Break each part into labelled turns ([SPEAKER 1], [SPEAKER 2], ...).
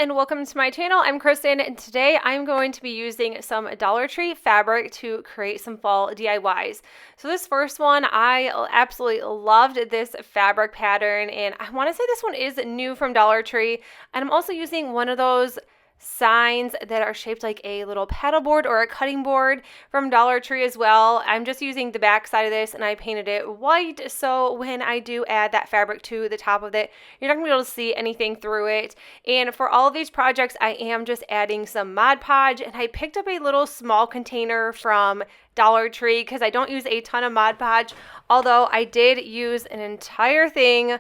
[SPEAKER 1] And welcome to my channel. I'm Kristen, and today I'm going to be using some Dollar Tree fabric to create some fall DIYs. So this first one, I absolutely loved this fabric pattern, and I want to say this one is new from Dollar Tree. And I'm also using one of those signs that are shaped like a little paddle board or a cutting board from Dollar Tree as well. I'm just using the back side of this and I painted it white, so when I do add that fabric to the top of it, you're not going to be able to see anything through it. And for all of these projects, I am just adding some Mod Podge, and I picked up a little small container from Dollar Tree because I don't use a ton of Mod Podge, although I did use an entire thing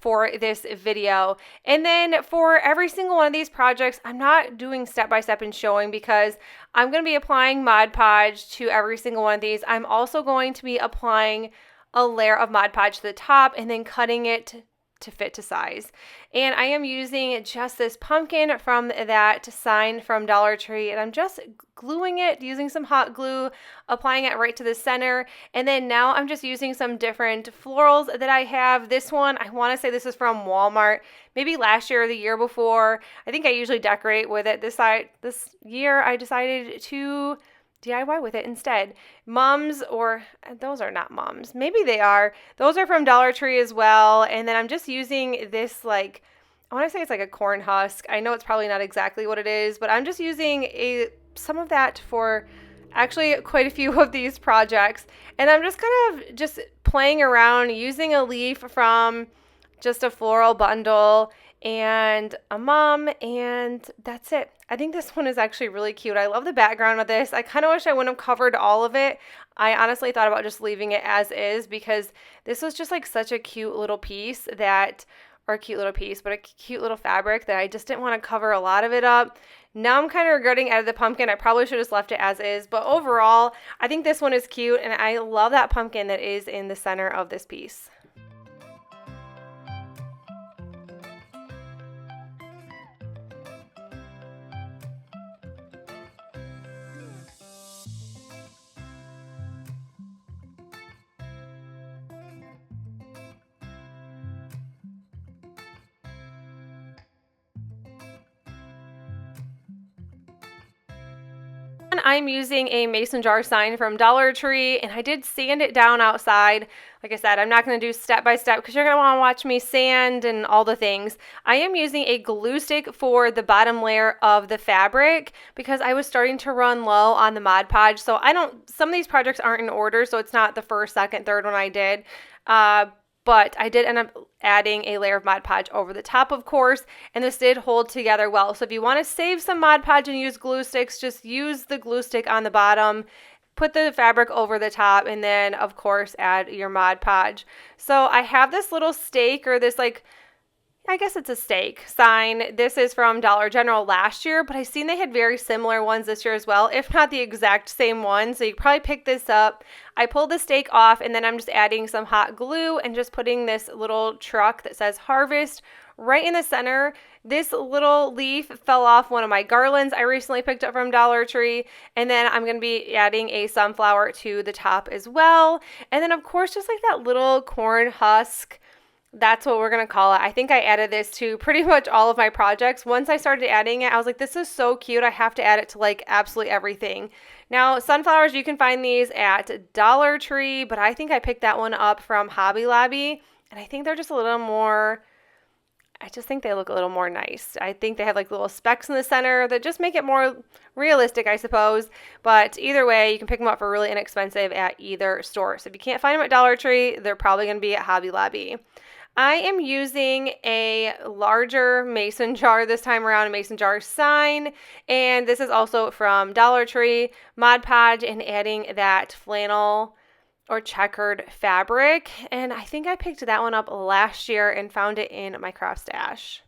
[SPEAKER 1] for this video. And then for every single one of these projects, I'm not doing step-by-step and showing because I'm going to be applying Mod Podge to every single one of these. I'm also going to be applying a layer of Mod Podge to the top and then cutting it to fit to size. And I am using just this pumpkin from that sign from Dollar Tree, and I'm just gluing it using some hot glue, applying it right to the center. And then now I'm just using some different florals that I have. This one, I want to say this is from Walmart, maybe last year or the year before. I think I usually decorate with it. This year I decided to DIY with it instead. Mums, or those are not mums. Maybe they are. Those are from Dollar Tree as well. And then I'm just using this, like, I want to say it's like a corn husk. I know it's probably not exactly what it is, but I'm just using some of that for actually quite a few of these projects. And I'm just kind of just playing around using a leaf from just a floral bundle and a mum, and that's it. I think this one is actually really cute. I love the background of this. I kind of wish I wouldn't have covered all of it. I honestly thought about just leaving it as is because this was just like such a cute little piece that, or a cute little piece, but a cute little fabric that I just didn't want to cover a lot of it up. Now I'm kind of regretting adding the pumpkin. I probably should have just left it as is, but overall, I think this one is cute, and I love that pumpkin that is in the center of this piece. I'm using a mason jar sign from Dollar Tree, and I did sand it down outside. Like I said, I'm not going to do step by step because you're going to want to watch me sand and all the things. I am using a glue stick for the bottom layer of the fabric because I was starting to run low on the Mod Podge. So some of these projects aren't in order, so it's not the first, second, third one I did. But I did end up adding a layer of Mod Podge over the top, of course, and this did hold together well. So if you want to save some Mod Podge and use glue sticks, just use the glue stick on the bottom, put the fabric over the top, and then, of course, add your Mod Podge. So I have this little stake, or this, like, I guess it's a stake sign. This is from Dollar General last year, but I've seen they had very similar ones this year as well, if not the exact same one. So you probably pick this up. I pulled the stake off, and then I'm just adding some hot glue and just putting this little truck that says Harvest right in the center. This little leaf fell off one of my garlands I recently picked up from Dollar Tree. And then I'm going to be adding a sunflower to the top as well. And then, of course, just like that little corn husk. That's what we're going to call it. I think I added this to pretty much all of my projects. Once I started adding it, I was like, this is so cute. I have to add it to like absolutely everything. Now, sunflowers, you can find these at Dollar Tree, but I think I picked that one up from Hobby Lobby. And I think they're just a little more, I just think they look a little more nice. I think they have like little specks in the center that just make it more realistic, I suppose. But either way, you can pick them up for really inexpensive at either store. So if you can't find them at Dollar Tree, they're probably going to be at Hobby Lobby. I am using a larger mason jar this time around, a mason jar sign, and this is also from Dollar Tree, Mod Podge, and adding that flannel or checkered fabric, and I think I picked that one up last year and found it in my craft stash.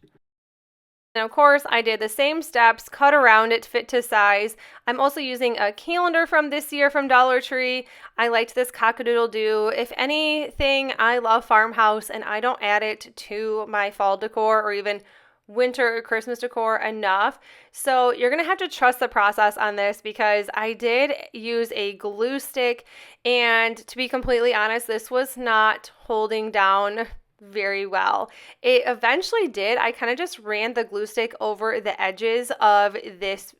[SPEAKER 1] And of course, I did the same steps, cut around it to fit to size. I'm also using a calendar from this year from Dollar Tree. I liked this cock-a-doodle-doo. If anything, I love farmhouse, and I don't add it to my fall decor or even winter or Christmas decor enough. So you're going to have to trust the process on this because I did use a glue stick, and to be completely honest, this was not holding down very well. It eventually did. I kind of just ran the glue stick over the edges of this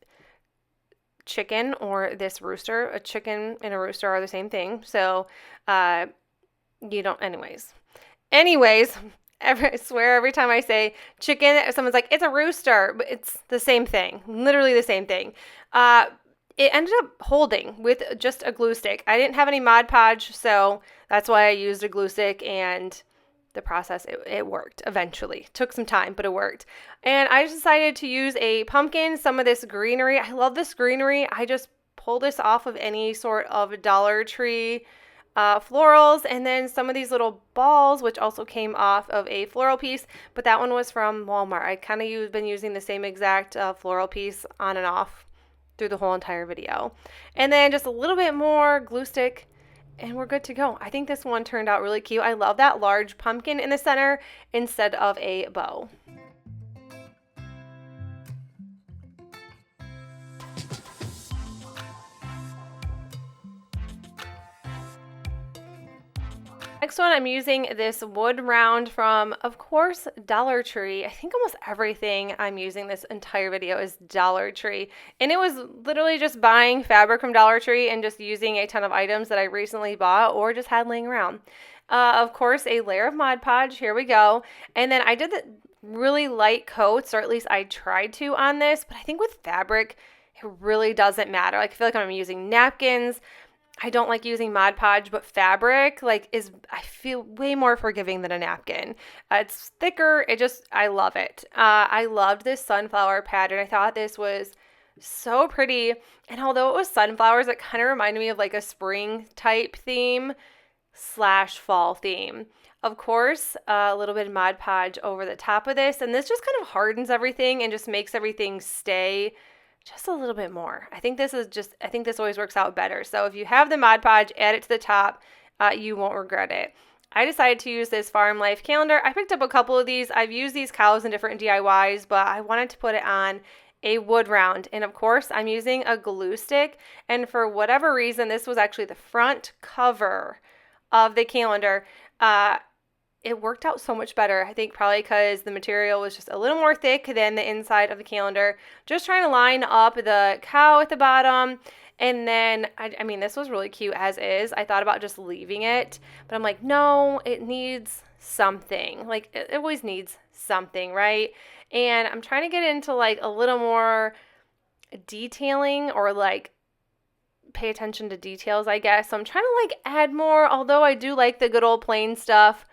[SPEAKER 1] chicken or this rooster. A chicken and a rooster are the same thing. So you don't, anyways, I swear every time I say chicken, someone's like, it's a rooster, but it's the same thing, literally the same thing. It ended up holding with just a glue stick. I didn't have any Mod Podge, so that's why I used a glue stick, and the process, it worked eventually. Took some time, but it worked. And I just decided to use a pumpkin, some of this greenery. I love this greenery. I just pulled this off of any sort of Dollar Tree florals, and then some of these little balls, which also came off of a floral piece, but that one was from Walmart. I kind of been using the same exact floral piece on and off through the whole entire video. And then just a little bit more glue stick, and we're good to go. I think this one turned out really cute. I love that large pumpkin in the center instead of a bow. Next one, I'm using this wood round from, of course, Dollar Tree. I think almost everything I'm using this entire video is Dollar Tree. And it was literally just buying fabric from Dollar Tree and just using a ton of items that I recently bought or just had laying around. Of course, a layer of Mod Podge. Here we go. And then I did the really light coats, or at least I tried to on this. But I think with fabric, it really doesn't matter. Like, I feel like I'm using napkins. I don't like using Mod Podge, but fabric I feel way more forgiving than a napkin. It's thicker. I love it. I loved this sunflower pattern. I thought this was so pretty. And although it was sunflowers, it kind of reminded me of like a spring type theme / fall theme. Of course, a little bit of Mod Podge over the top of this. And this just kind of hardens everything and just makes everything stay just a little bit more. I think this always works out better. So if you have the Mod Podge, add it to the top. You won't regret it. I decided to use this Farm Life calendar. I picked up a couple of these. I've used these cows in different DIYs, but I wanted to put it on a wood round. And of course, I'm using a glue stick. And for whatever reason, this was actually the front cover of the calendar. It worked out so much better. I think probably because the material was just a little more thick than the inside of the calendar. Just trying to line up the cow at the bottom. And then, I mean, this was really cute as is. I thought about just leaving it, but I'm like, no, it needs something. Like, it always needs something, right? And I'm trying to get into like a little more detailing, or like pay attention to details, I guess. So I'm trying to like add more, although I do like the good old plain stuff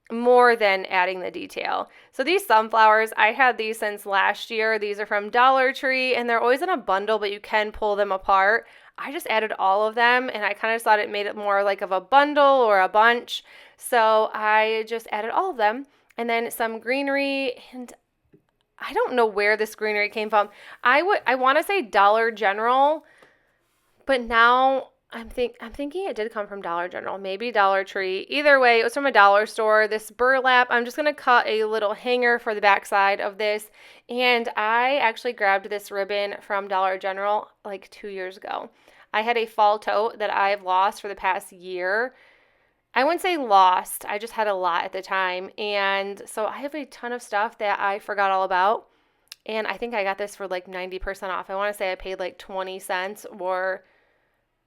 [SPEAKER 1] more than adding the detail. So these sunflowers, I had these since last year. These are from Dollar Tree, and they're always in a bundle, but you can pull them apart. I just added all of them, and I kind of thought it made it more like of a bundle or a bunch. So I just added all of them, and then some greenery, and I don't know where this greenery came from. I want to say Dollar General, but now I'm thinking it did come from Dollar General, maybe Dollar Tree. Either way, it was from a dollar store. This burlap, I'm just going to cut a little hanger for the backside of this. And I actually grabbed this ribbon from Dollar General like 2 years ago. I had a fall tote that I've lost for the past year. I wouldn't say lost. I just had a lot at the time. And so I have a ton of stuff that I forgot all about. And I think I got this for like 90% off. I want to say I paid like 20 cents or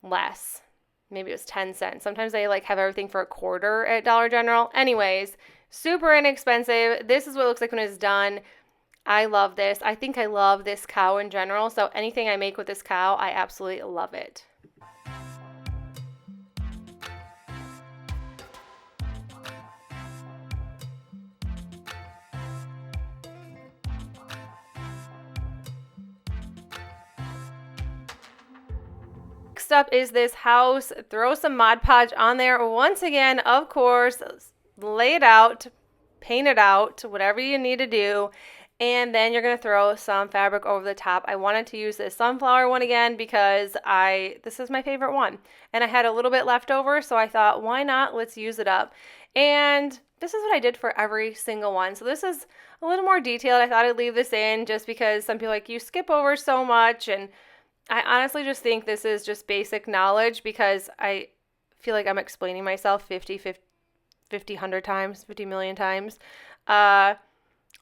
[SPEAKER 1] less. Maybe it was 10 cents. Sometimes they like have everything for a quarter at Dollar General. Anyways, super inexpensive. This is what it looks like when it's done. I love this. I think I love this cow in general. So anything I make with this cow, I absolutely love it. Next up is this house. Throw some Mod Podge on there. Once again, of course, lay it out, paint it out, whatever you need to do. And then you're going to throw some fabric over the top. I wanted to use this sunflower one again because this is my favorite one. And I had a little bit left over, so I thought, why not? Let's use it up. And this is what I did for every single one. So this is a little more detailed. I thought I'd leave this in just because some people like, you skip over so much, and I honestly just think this is just basic knowledge because I feel like I'm explaining myself 50, 100 times, 50 million times. Mod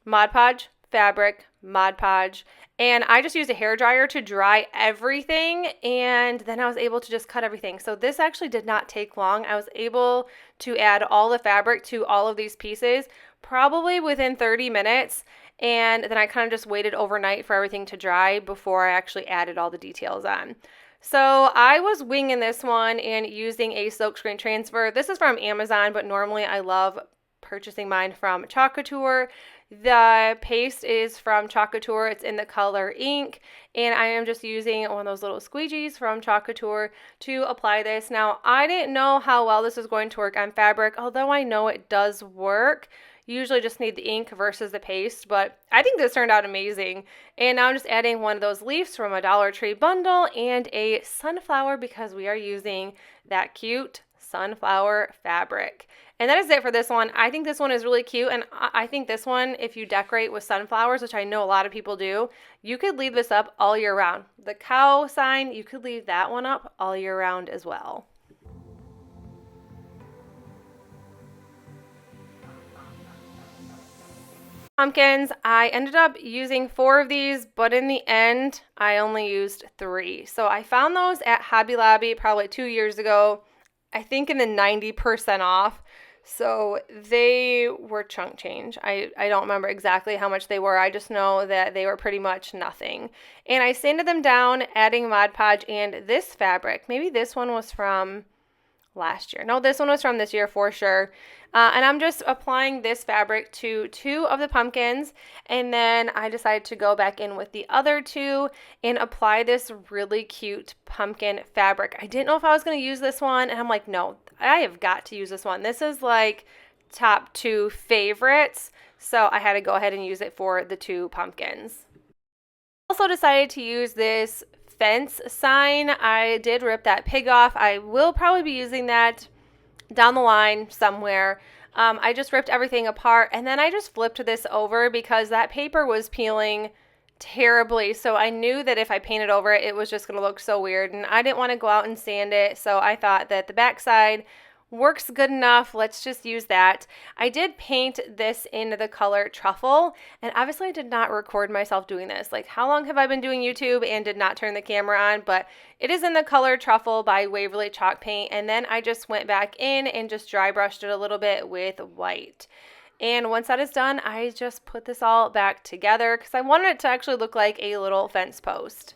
[SPEAKER 1] Podge, fabric, Mod Podge, and I just used a hair dryer to dry everything, and then I was able to just cut everything. So this actually did not take long. I was able to add all the fabric to all of these pieces probably within 30 minutes, and then I kind of just waited overnight for everything to dry before I actually added all the details on. So I was winging this one and using a silkscreen transfer. This is from Amazon, but normally I love purchasing mine from Chalk Couture. The paste is from Chalk Couture. It's in the color ink, and I am just using one of those little squeegees from Chalk Couture to apply this. Now, I didn't know how well this was going to work on fabric, although I know it does work. You usually just need the ink versus the paste, but I think this turned out amazing. And now I'm just adding one of those leaves from a Dollar Tree bundle and a sunflower because we are using that cute sunflower fabric. And that is it for this one. I think this one is really cute, and I think this one, if you decorate with sunflowers, which I know a lot of people do, you could leave this up all year round. The cow sign, you could leave that one up all year round as well. Pumpkins, I ended up using 4 of these, but in the end, I only used 3. So I found those at Hobby Lobby probably 2 years ago, I think in the 90% off. So they were chunk change. I don't remember exactly how much they were. I just know that they were pretty much nothing. And I sanded them down, adding Mod Podge and this fabric. Maybe this one was from last year. No, this one was from this year for sure. And I'm just applying this fabric to 2 of the pumpkins, and then I decided to go back in with the other 2 and apply this really cute pumpkin fabric. I didn't know if I was going to use this one, and I'm like, no, I have got to use this one. This is like top 2 favorites, so I had to go ahead and use it for the 2 pumpkins. Also decided to use this fence sign. I did rip that pig off. I will probably be using that down the line somewhere. I just ripped everything apart, and then I just flipped this over because that paper was peeling terribly. So I knew that if I painted over it, it was just going to look so weird, and I didn't want to go out and sand it. So I thought that the back side works good enough. Let's just use that. I did paint this in the color Truffle, and obviously I did not record myself doing this. Like, how long have I been doing YouTube and did not turn the camera on? But it is in the color Truffle by Waverly Chalk Paint, and then I just went back in and just dry brushed it a little bit with white. And once that is done, I just put this all back together because I wanted it to actually look like a little fence post.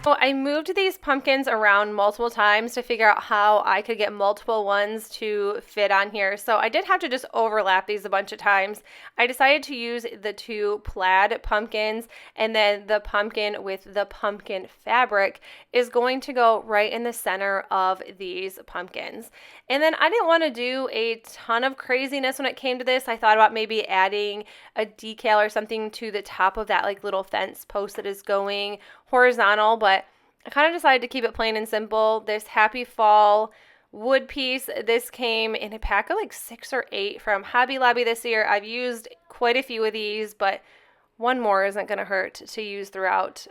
[SPEAKER 1] So I moved these pumpkins around multiple times to figure out how I could get multiple ones to fit on here. So I did have to just overlap these a bunch of times. I decided to use the 2 plaid pumpkins, and then the pumpkin with the pumpkin fabric is going to go right in the center of these pumpkins. And then I didn't want to do a ton of craziness when it came to this. I thought about maybe adding a decal or something to the top of that like little fence post that is going horizontal, but I kind of decided to keep it plain and simple. This Happy Fall wood piece, this came in a pack of like 6 or 8 from Hobby Lobby this year. I've used quite a few of these, but one more isn't going to hurt to use throughout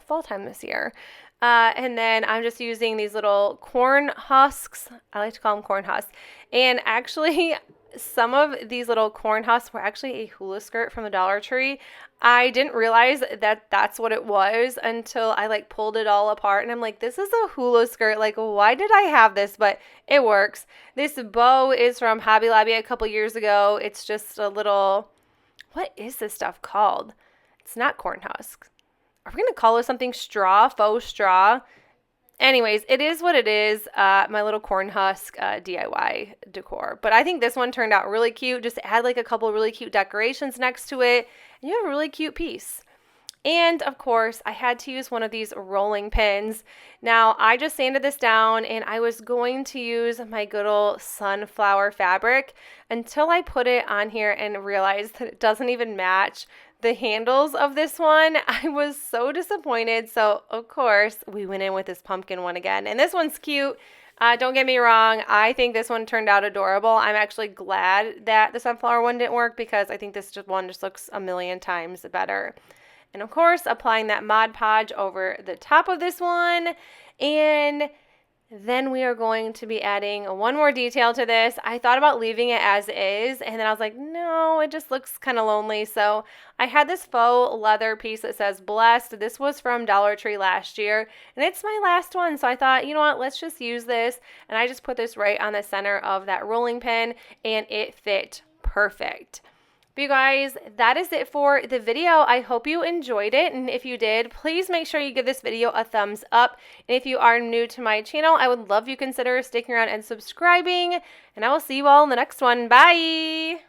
[SPEAKER 1] fall time this year. And then I'm just using these little corn husks. I like to call them corn husks. And actually, some of these little corn husks were actually a hula skirt from the Dollar Tree. I didn't realize that that's what it was until I like pulled it all apart, and I'm like, this is a hula skirt. Like, why did I have this? But it works. This bow is from Hobby Lobby a couple years ago. It's just a little, what is this stuff called? It's not corn husks. Are we going to call it something straw, faux straw? Anyways, it is what it is, my little corn husk DIY decor. But I think this one turned out really cute. Just add like a couple really cute decorations next to it, and you have a really cute piece. And of course, I had to use one of these rolling pins. Now, I just sanded this down, and I was going to use my good old sunflower fabric until I put it on here and realized that it doesn't even match the handles of this one. I was so disappointed. So of course we went in with this pumpkin one again, and this one's cute. Don't get me wrong, I think this one turned out adorable. I'm actually glad that the sunflower one didn't work because I think this one just looks a million times better. And of course, applying that Mod Podge over the top of this one. And then we are going to be adding one more detail to this. I thought about leaving it as is, and then I was like, no, it just looks kind of lonely. So I had this faux leather piece that says Blessed. This was from Dollar Tree last year, and it's my last one. So I thought, you know what, let's just use this. And I just put this right on the center of that rolling pin, and it fit perfect. But you guys, that is it for the video. I hope you enjoyed it, and if you did, please make sure you give this video a thumbs up. And if you are new to my channel, I would love you consider sticking around and subscribing, and I will see you all in the next one. Bye!